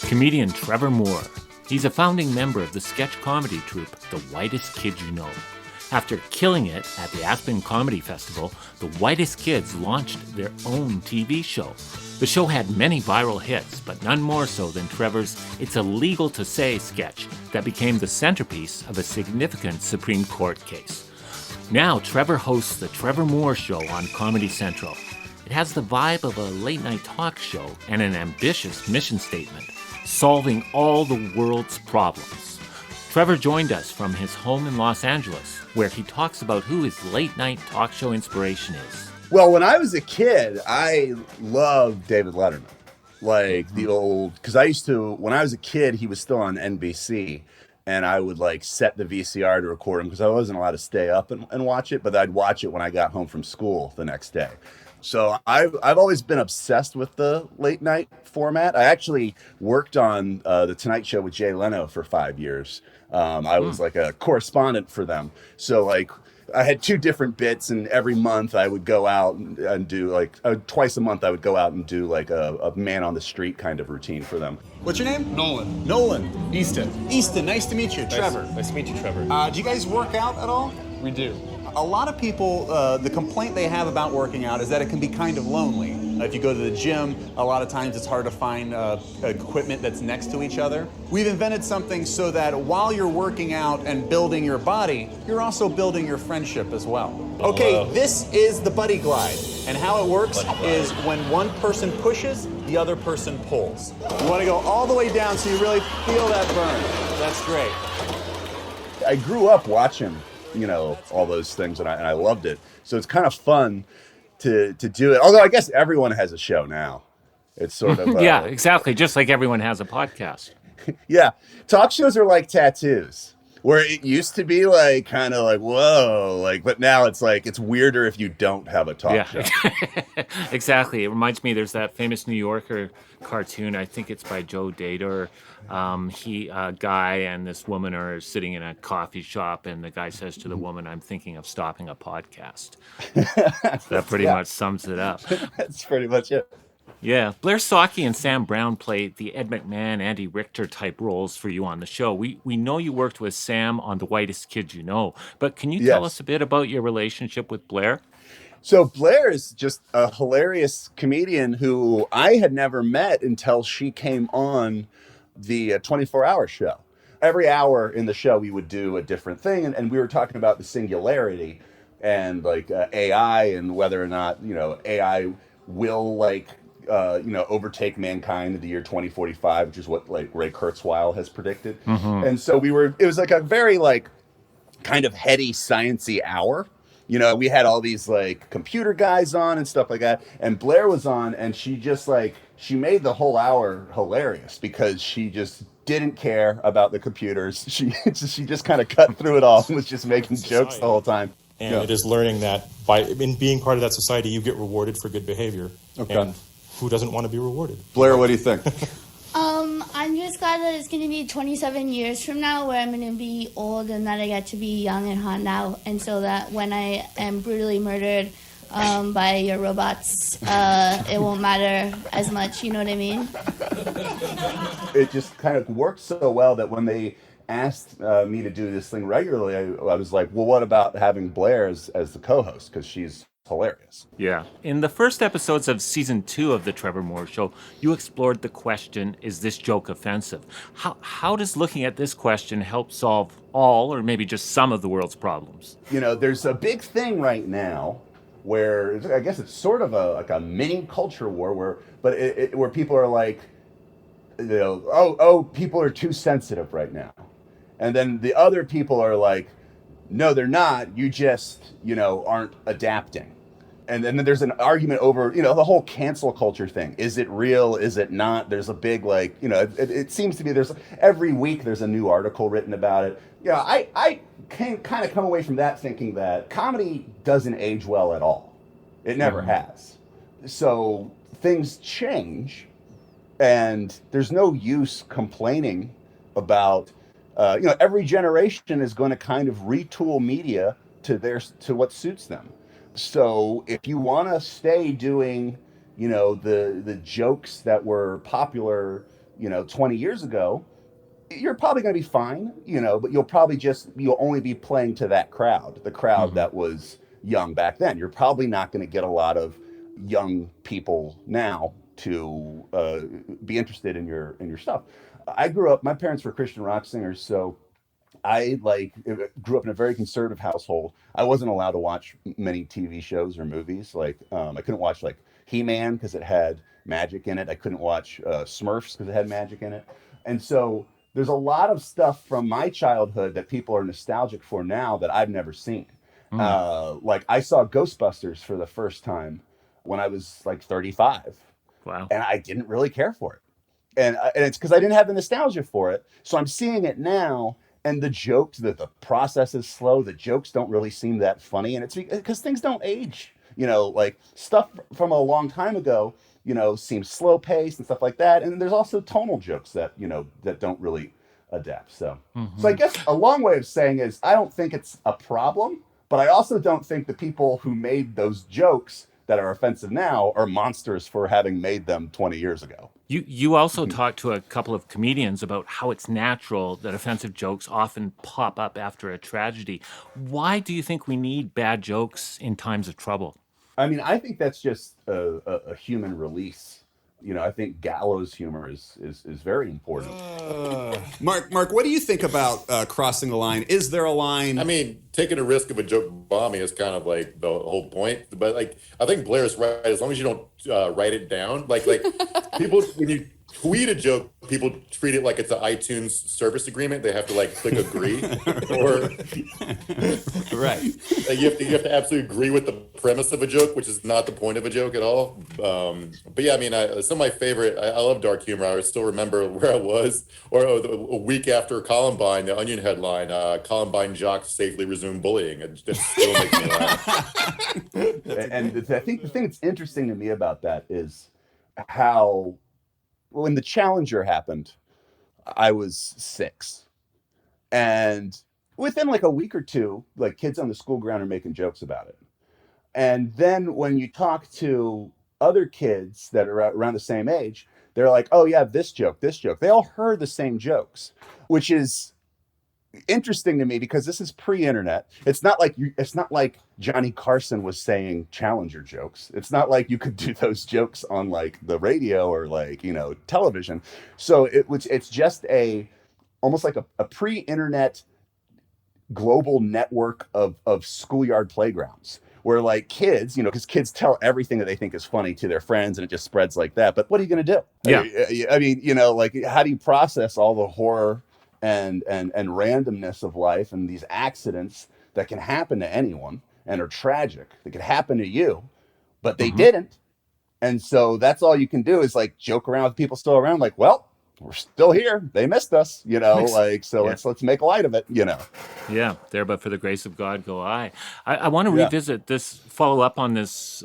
Comedian Trevor Moore. He's a founding member of the sketch comedy troupe The Whitest Kids You Know. After killing it at the Aspen Comedy Festival, the Whitest Kids launched their own TV show. The show had many viral hits, but none more so than Trevor's It's Illegal to Say sketch that became the centerpiece of a significant Supreme Court case. Now, Trevor hosts The Trevor Moore Show on Comedy Central. It has the vibe of a late-night talk show and an ambitious mission statement, solving all the world's problems. Trevor joined us from his home in Los Angeles, where he talks about who his late-night talk show inspiration is. Well, when I was a kid, I loved David Letterman. Like the old, because when I was a kid, he was still on NBC, and I would like set the VCR to record him because I wasn't allowed to stay up and watch it, but I'd watch it when I got home from school the next day. So I've always been obsessed with the late night format. I actually worked on The Tonight Show with Jay Leno for 5 years. I was like a correspondent for them. So like I had 2 different bits, and every month I would go out and do like twice a month I would go out and do like a man on the street kind of routine for them. What's your name? Nolan. Easton. Easton, nice to meet you. Trevor. Nice to meet you, Trevor. Do you guys work out at all? We do. A lot of people, the complaint they have about working out is that it can be kind of lonely. If you go to the gym, a lot of times it's hard to find equipment that's next to each other. We've invented something so that while you're working out and building your body, you're also building your friendship as well. Okay, this is the buddy glide. And how it works is when one person pushes, the other person pulls. You want to go all the way down so you really feel that burn. That's great. I grew up watching all those things, and I loved it. So it's kind of fun to do it. Although I guess everyone has a show now. It's sort of yeah, exactly. Just like everyone has a podcast. Yeah, talk shows are like tattoos, where it used to be like kind of like whoa, like, but now it's like it's weirder if you don't have a talk show. Exactly. It reminds me. There's that famous New Yorker cartoon. I think it's by Joe Dater. A guy and this woman are sitting in a coffee shop, and the guy says to the woman, "I'm thinking of stopping a podcast." That pretty much sums it up. That's pretty much it. Yeah. Blair Sawkey and Sam Brown played the Ed McMahon, Andy Richter type roles for you on the show. We know you worked with Sam on The Whitest Kids You Know, but can you tell us a bit about your relationship with Blair? So Blair is just a hilarious comedian who I had never met until she came on the 24-hour show. Every hour in the show, we would do a different thing. And we were talking about the singularity and like AI and whether or not, AI will overtake mankind in the year 2045, which is what like Ray Kurzweil has predicted. Mm-hmm. And so it was like a very like kind of heady, sciencey hour. We had all these like computer guys on and stuff like that. And Blair was on, and she just like, she made the whole hour hilarious because she just didn't care about the computers. She just kind of cut through it all and was just making jokes the whole time. And it is learning that in being part of that society, you get rewarded for good behavior. Okay. And who doesn't want to be rewarded? Blair, what do you think? I'm just glad that it's going to be 27 years from now where I'm going to be old and that I get to be young and hot now. And so that when I am brutally murdered by your robots, it won't matter as much. You know what I mean? It just kind of worked so well that when they asked me to do this thing regularly, I was like, well, what about having Blair as the co-host? Because she's hilarious. Yeah. In the first episodes of season 2 of The Trevor Moore Show, you explored the question, is this joke offensive? How does looking at this question help solve all or maybe just some of the world's problems? There's a big thing right now where I guess it's sort of a mini culture war where people are like, people are too sensitive right now. And then the other people are like, no, they're not. You just, aren't adapting. And then there's an argument over, the whole cancel culture thing. Is it real? Is it not? There's a big, it seems to be every week there's a new article written about it. I can kind of come away from that thinking that comedy doesn't age well at all. It never has. So things change, and there's no use complaining about, every generation is going to kind of retool media to what suits them. So if you want to stay doing, the jokes that were popular 20 years ago, you're probably going to be fine, but you'll only be playing to that crowd, the crowd that was young back then. You're probably not going to get a lot of young people now to be interested in your stuff. My parents were Christian rock singers, so I grew up in a very conservative household. I wasn't allowed to watch many TV shows or movies. I couldn't watch like He-Man because it had magic in it. I couldn't watch Smurfs because it had magic in it. And so there's a lot of stuff from my childhood that people are nostalgic for now that I've never seen. Like I saw Ghostbusters for the first time when I was like 35. Wow. And I didn't really care for it. And it's because I didn't have the nostalgia for it. So I'm seeing it now, and the jokes, the process is slow. The jokes don't really seem that funny, and it's because things don't age. Like stuff from a long time ago, seems slow paced and stuff like that. And there's also tonal jokes that that don't really adapt. So, so I guess a long way of saying is I don't think it's a problem, but I also don't think the people who made those jokes that are offensive now are monsters for having made them 20 years ago. You also talked to a couple of comedians about how it's natural that offensive jokes often pop up after a tragedy. Why do you think we need bad jokes in times of trouble? I mean, I think that's just a human release. I think gallows humor is very important. Mark, what do you think about crossing the line? Is there a line? I mean, taking a risk of a joke bombing is kind of like the whole point. But like, I think Blair's right. As long as you don't write it down, like people, when you tweet a joke, people treat it like it's an iTunes service agreement. They have to like click agree, or right. Like you have to absolutely agree with the premise of a joke, which is not the point of a joke at all. But yeah, I mean, some of my favorite. I love dark humor. I still remember where I was, or a week after Columbine, the Onion headline: Columbine jocks safely resume bullying. It just still makes me laugh. And I think the thing that's interesting to me about that is how, when the Challenger happened, I was 6. And within like a week or two, like kids on the school ground are making jokes about it. And then when you talk to other kids that are around the same age, they're like, oh yeah, this joke. They all heard the same jokes, which is interesting to me because this is pre-internet. It's not like Johnny Carson was saying Challenger jokes. It's not like you could do those jokes on like the radio or like, television. So it's just almost like a pre-internet global network of schoolyard playgrounds where like kids, because kids tell everything that they think is funny to their friends and it just spreads like that. But what are you going to do? Yeah. I mean, like how do you process all the horror and randomness of life and these accidents that can happen to anyone and are tragic? They could happen to you, but they didn't. And so that's all you can do is like joke around with people still around, like, well, we're still here. They missed us, let's make light of it, Yeah, there, but for the grace of God go I. I want to revisit this, follow up on this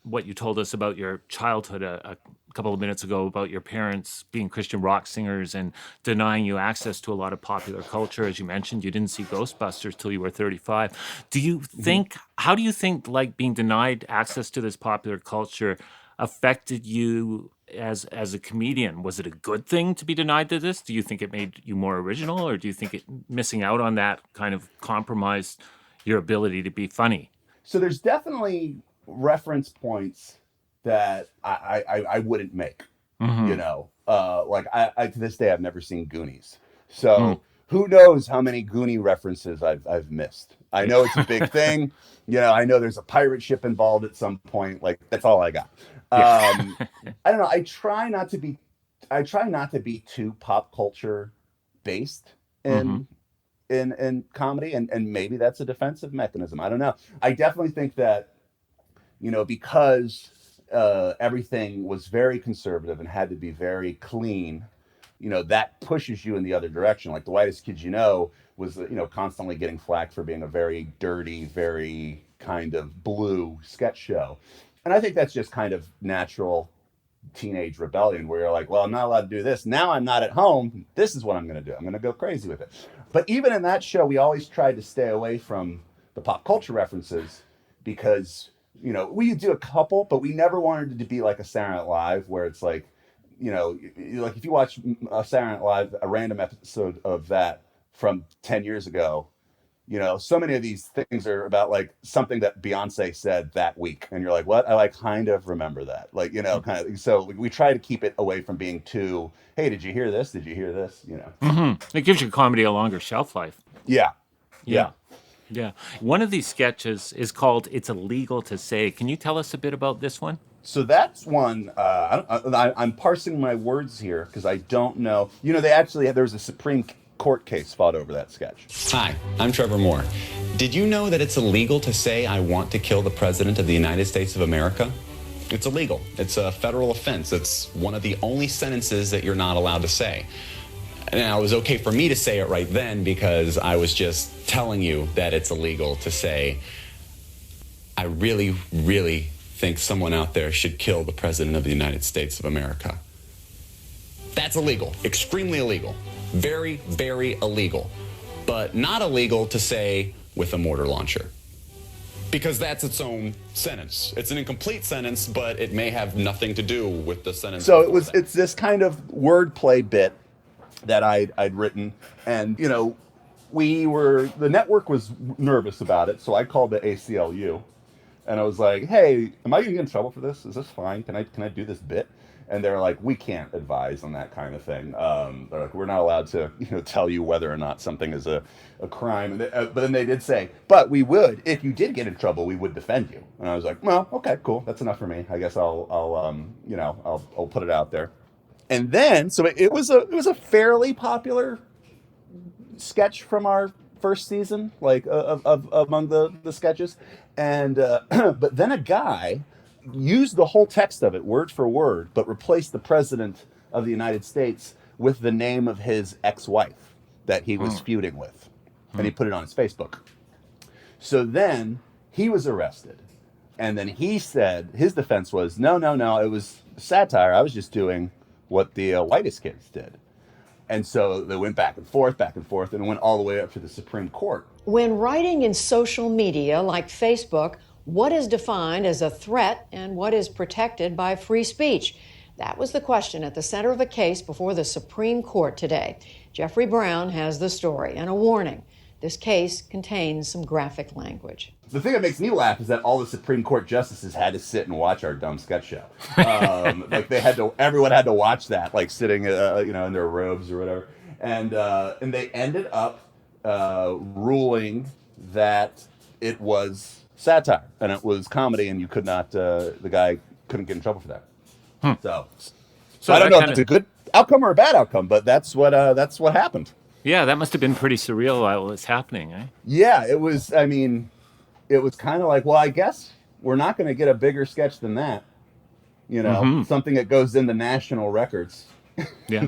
what you told us about your childhood a couple of minutes ago about your parents being Christian rock singers and denying you access to a lot of popular culture. As you mentioned, you didn't see Ghostbusters till you were 35. Do you think, how do you think like being denied access to this popular culture affected you as a comedian? Was it a good thing to be denied to this? Do you think it made you more original, or do you think missing out on that kind of compromised your ability to be funny? So there's definitely reference points that I wouldn't make. Like I to this day I've never seen Goonies, so who knows how many Goonie references I've missed. I know it's a big thing. I know there's a pirate ship involved at some point. Like that's all I got. I don't know. I try not to be too pop culture based in comedy, and maybe that's a defensive mechanism. I don't know. I definitely think that because everything was very conservative and had to be very clean, that pushes you in the other direction. Like the Whitest Kids was constantly getting flack for being a very dirty, very kind of blue sketch show. And I think that's just kind of natural teenage rebellion where you're like, well, I'm not allowed to do this. Now I'm not at home. This is what I'm going to do. I'm going to go crazy with it. But even in that show, we always tried to stay away from the pop culture references because, we do a couple, but we never wanted it to be like a Saturday Night Live where it's like, like if you watch Saturday Night Live, a random episode of that from 10 years ago, so many of these things are about like something that Beyonce said that week. And you're like, what? I like kind of remember that. Like, kind of. So we try to keep it away from being too, hey, did you hear this? Did you hear this? It gives your comedy a longer shelf life. Yeah. Yeah. Yeah. One of these sketches is called It's Illegal to Say. Can you tell us a bit about this one? So that's one, I'm parsing my words here because I don't know. There was a Supreme Court case fought over that sketch. Hi, I'm Trevor Moore. Did you know that it's illegal to say I want to kill the President of the United States of America? It's illegal. It's a federal offense. It's one of the only sentences that you're not allowed to say. Now, it was okay for me to say it right then because I was just telling you that it's illegal to say, I really, really think someone out there should kill the President of the United States of America. That's illegal. Extremely illegal. Very, very illegal. But not illegal to say with a mortar launcher. Because that's its own sentence. It's an incomplete sentence, but it may have nothing to do with the sentence. So it's this kind of wordplay bit that I'd written, and the network was nervous about it, so I called the ACLU, and I was like, hey, am I gonna get in trouble for this? Is this fine? Can I do this bit? And they're like, we can't advise on that kind of thing. They're like, we're not allowed to tell you whether or not something is a crime. But then they did say, but we would, if you did get in trouble, we would defend you. And I was like, well, okay, cool, that's enough for me. I guess I'll put it out there. And then, so it was a fairly popular sketch from our first season, like of among the sketches. And but then a guy used the whole text of it word for word, but replaced the President of the United States with the name of his ex-wife that he was feuding with, and he put it on his Facebook. So then he was arrested, and then he said his defense was, no, it was satire. I was just doing what the Whitest kids did. And so they went back and forth, and it went all the way up to the Supreme Court. When writing in social media like Facebook, what is defined as a threat and what is protected by free speech? That was the question at the center of a case before the Supreme Court today. Jeffrey Brown has the story and a warning. This case contains some graphic language. The thing that makes me laugh is that all the Supreme Court justices had to sit and watch our dumb sketch show. Everyone had to watch that, like sitting, in their robes or whatever. And they ended up ruling that it was satire and it was comedy, and you could not. The guy couldn't get in trouble for that. So I don't know if it's a good outcome or a bad outcome, but that's what happened. Yeah, that must have been pretty surreal while it was happening, eh? Yeah, it was. I mean, it was kind of like, well, I guess we're not going to get a bigger sketch than that. Something that goes into national records. Yeah.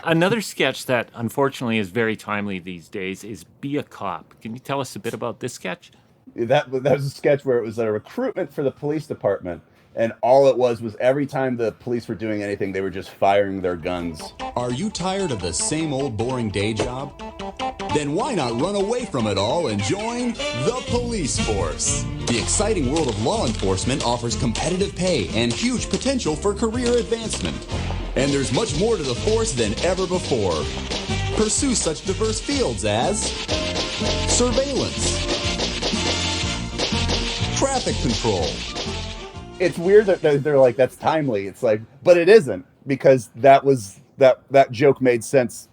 Another sketch that unfortunately is very timely these days is Be a Cop. Can you tell us a bit about this sketch? That was a sketch where it was a recruitment for the police department. And all it was every time the police were doing anything, they were just firing their guns. Are you tired of the same old boring day job? Then why not run away from it all and join the police force? The exciting world of law enforcement offers competitive pay and huge potential for career advancement. And there's much more to the force than ever before. Pursue such diverse fields as surveillance, traffic control. It's weird that they're like, that's timely. It's like, but it isn't, because that joke made sense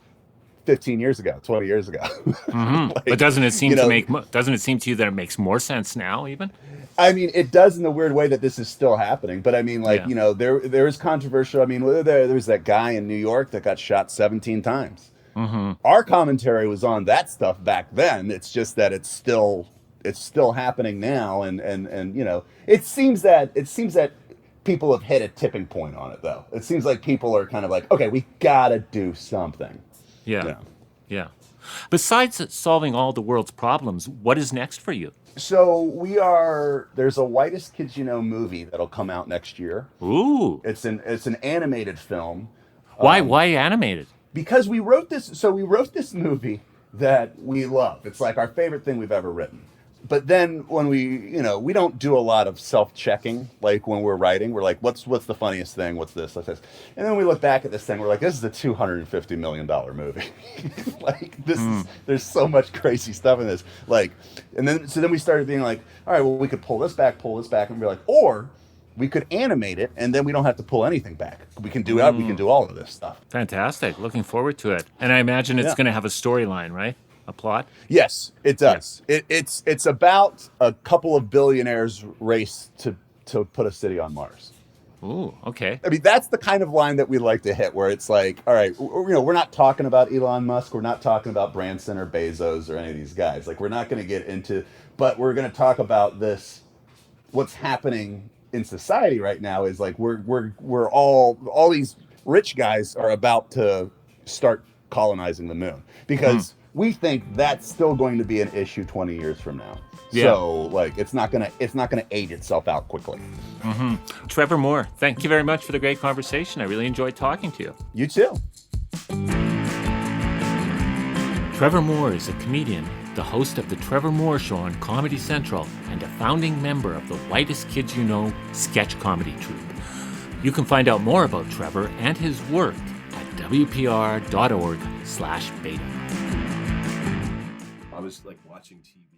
15 years ago, 20 years ago. But doesn't it seem to you that it makes more sense now even? I mean, it does in the weird way that this is still happening. But I mean, there is controversial. I mean, there was that guy in New York that got shot 17 times. Our commentary was on that stuff back then. It's just that it's still happening now, and it seems that people have hit a tipping point on it, though. It seems like people are kind of like, okay, we gotta do something. Yeah. Besides solving all the world's problems, what is next for you? So there's a Whitest Kids You Know movie that'll come out next year. Ooh. It's an animated film. Why animated? Because we wrote this movie that we love. It's like our favorite thing we've ever written. But then when we don't do a lot of self-checking, like when we're writing, we're like, what's the funniest thing? What's this? Like this. And then we look back at this thing, we're like, this is a $250 million movie. Like there's so much crazy stuff in this. Like, so then we started being like, all right, well, we could pull this back, and be like, or we could animate it, and then we don't have to pull anything back. We can do we can do all of this stuff. Fantastic. Looking forward to it. And I imagine it's going to have a storyline, right? A plot? Yes, it does. Yeah. It's about a couple of billionaires race to put a city on Mars. Ooh, okay. I mean, that's the kind of line that we like to hit, where it's like, all right, we're not talking about Elon Musk, we're not talking about Branson or Bezos or any of these guys. Like, we're not going to get into, but we're going to talk about this. What's happening in society right now is like we're all these rich guys are about to start colonizing the moon because we think that's still going to be an issue 20 years from now. Yeah. So like it's not gonna age itself out quickly. Trevor Moore, thank you very much for the great conversation. I really enjoyed talking to you. You too. Trevor Moore is a comedian, the host of The Trevor Moore Show on Comedy Central, and a founding member of the Whitest Kids You Know sketch comedy troupe. You can find out more about Trevor and his work at wpr.org/beta. I was like watching TV.